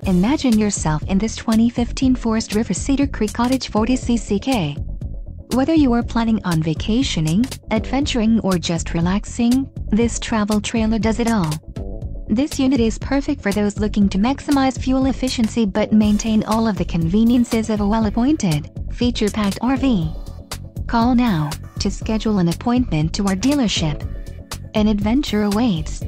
Imagine yourself in this 2015 Forest River Cedar Creek Cottage 40CCK. Whether you are planning on vacationing, adventuring or just relaxing, this travel trailer does it all. This unit is perfect for those looking to maximize fuel efficiency but maintain all of the conveniences of a well-appointed, feature-packed RV. Call now to schedule an appointment to our dealership. An adventure awaits.